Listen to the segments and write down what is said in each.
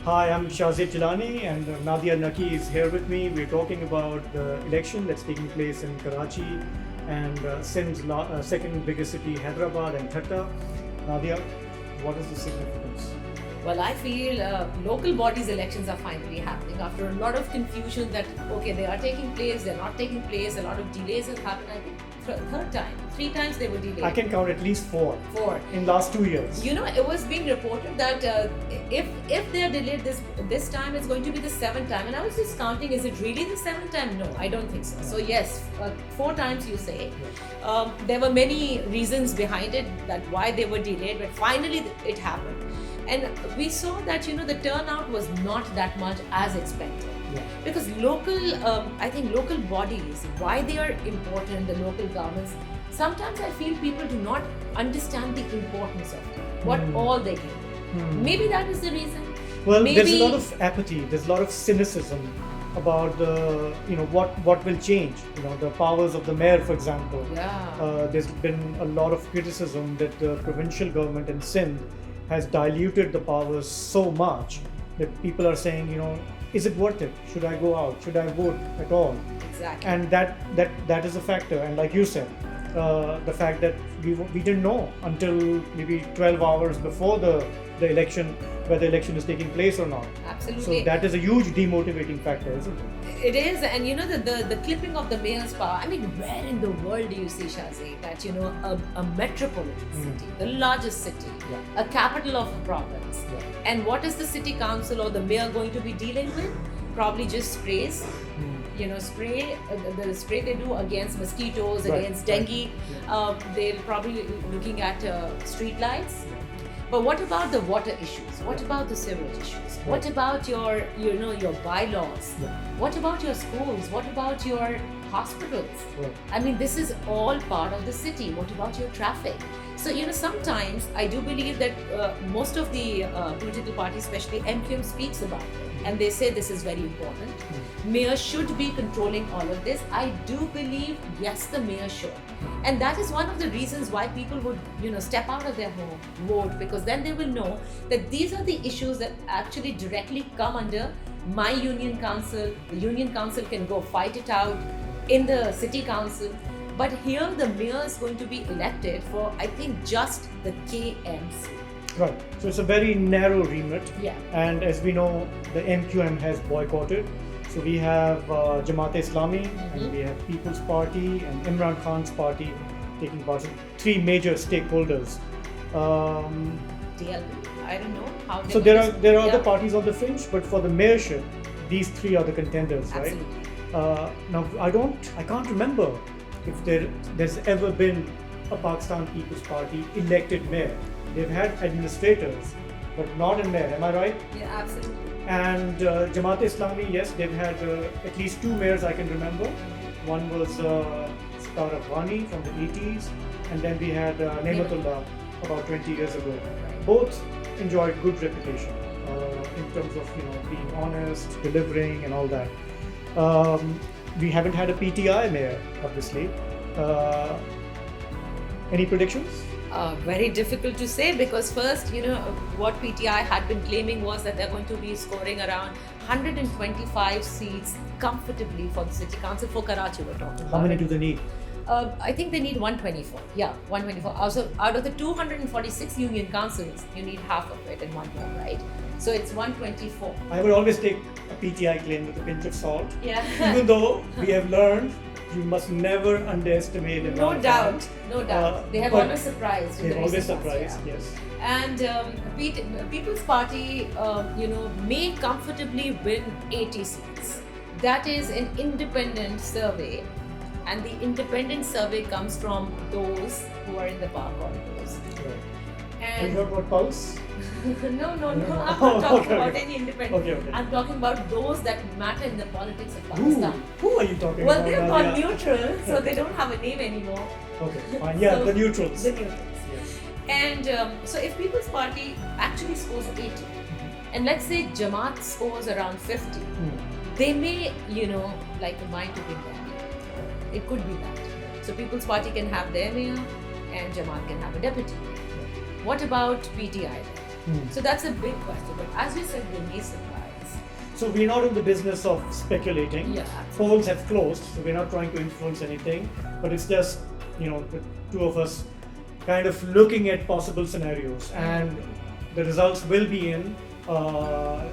Hi, I'm Shahzeb Jillani and Nadia Naqi is here with me. We're talking about the election that's taking place in Karachi and Sindh's second biggest city, Hyderabad and Thatta. Nadia, what is the significance? Well, I feel local bodies elections are finally happening after a lot of confusion that, okay, they are taking place, they're not taking place, a lot of delays have happened. I think third time, 3 times they were delayed. I can count at least 4. 4. In last 2 years. You know, it was being reported that if they're delayed this time, it's going to be the 7th time. And I was just counting, is it really the 7th time? No, I don't think so. So yes, 4 times you say. There were many reasons behind it, that why they were delayed, but finally it happened. And we saw that, the turnout was not that much as expected. Yeah. Because I think local bodies, why they are important, the local governments, sometimes I feel people do not understand the importance of it, what all they can do. Maybe that is the reason. Well, there's a lot of apathy, there's a lot of cynicism about the, what will change. The powers of the mayor, for example. Yeah. There's been a lot of criticism that the provincial government in Sindh has diluted the powers so much that people are saying, is it worth it? Should I go out? Should I vote at all? Exactly. And that is a factor. And like you said, the fact that we didn't know until maybe 12 hours before the election whether the election is taking place or not. Absolutely. So that is a huge demotivating factor, isn't it? It is, and the clipping of the mayor's power. I mean, where in the world do you see, Shahzeb, that a metropolitan city, the largest city, a capital of a province, and what is the city council or the mayor going to be dealing with? Probably just sprays. Spray the spray they do against mosquitoes, against dengue. They're probably looking at street lights. But what about the water issues? What about the sewage issues? What about your bylaws? What about your schools? What about your hospitals? I mean, this is all part of the city. What about your traffic? So, sometimes I do believe that most of the political parties, especially MQM, speaks about it. And they say this is very important. Mayor should be controlling all of this. I do believe, yes, the mayor should. And that is one of the reasons why people would, step out of their home, vote, because then they will know that these are the issues that actually directly come under my union council. The union council can go fight it out in the city council. But here the mayor is going to be elected for, I think, just the KMC. Right. So it's a very narrow remit. Yeah. And as we know, the MQM has boycotted. So we have Jamaat-e-Islami, and we have People's Party and Imran Khan's party taking part. So 3 major stakeholders. DLP, I don't know how. So there are other parties on the fringe, but for the mayorship, these 3 are the contenders, right? Absolutely. Now I can't remember if there's ever been a Pakistan People's Party elected mayor. They've had administrators, but not a mayor. Am I right? Yeah, absolutely. And Jamaat-e-Islami, yes, they've had at least 2 mayors I can remember. One was Sitar Afghani from the 80s, and then we had Nematullah about 20 years ago. Both enjoyed good reputation in terms of being honest, delivering, and all that. We haven't had a PTI mayor, obviously. Any predictions? Very difficult to say, because first, what PTI had been claiming was that they're going to be scoring around 125 seats comfortably for the city council for Karachi. We're talking about. How many do they need? I think they need 124. Yeah, 124. Also, out of the 246 union councils, you need half of it in one more, right? So it's 124. I would always take a PTI claim with a pinch of salt. Yeah. Even though we have learned you must never underestimate Imran No Khan. doubt, no doubt. They have always surprised. They've always surprised, yes. And People's Party, may comfortably win 80 seats. That is an independent survey, and the independent survey comes from those who are in the power corridors. Right. And you heard about Pulse? No, I'm not talking about any independent. Okay. I'm talking about those that matter in the politics of Pakistan. Who are you talking Well, about? they're called neutral, so they don't have a name anymore. Okay, fine. Yeah, So, the neutrals. The neutrals. Yes. And so if People's Party actually scores 80, and let's say Jamaat scores around 50, they may, like the mind to win that. It could be that. So People's Party can have their mayor and Jamaat can have a deputy. What about PTI? So that's a big question. But as you said, they may surprise. So we're not in the business of speculating. Yeah. Polls have closed, so we're not trying to influence anything. But it's just, the two of us kind of looking at possible scenarios, and the results will be in.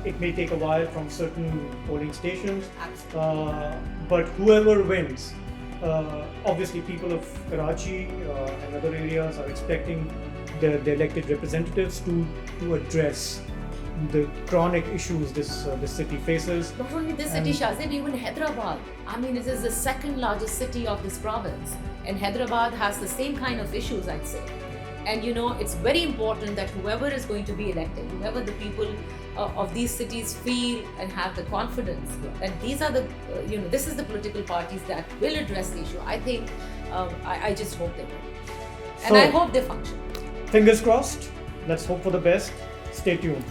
It may take a while from certain polling stations, but whoever wins, obviously people of Karachi and other areas are expecting the elected representatives to address the chronic issues this city faces. Not only this city, Shahzeb, even Hyderabad. I mean, it is the second largest city of this province, and Hyderabad has the same kind of issues, I'd say. And it's very important that whoever is going to be elected, whoever the people of these cities feel and have the confidence that these are the, this is the political parties that will address the issue. I think, I just hope they will. And I hope they function. Fingers crossed. Let's hope for the best. Stay tuned.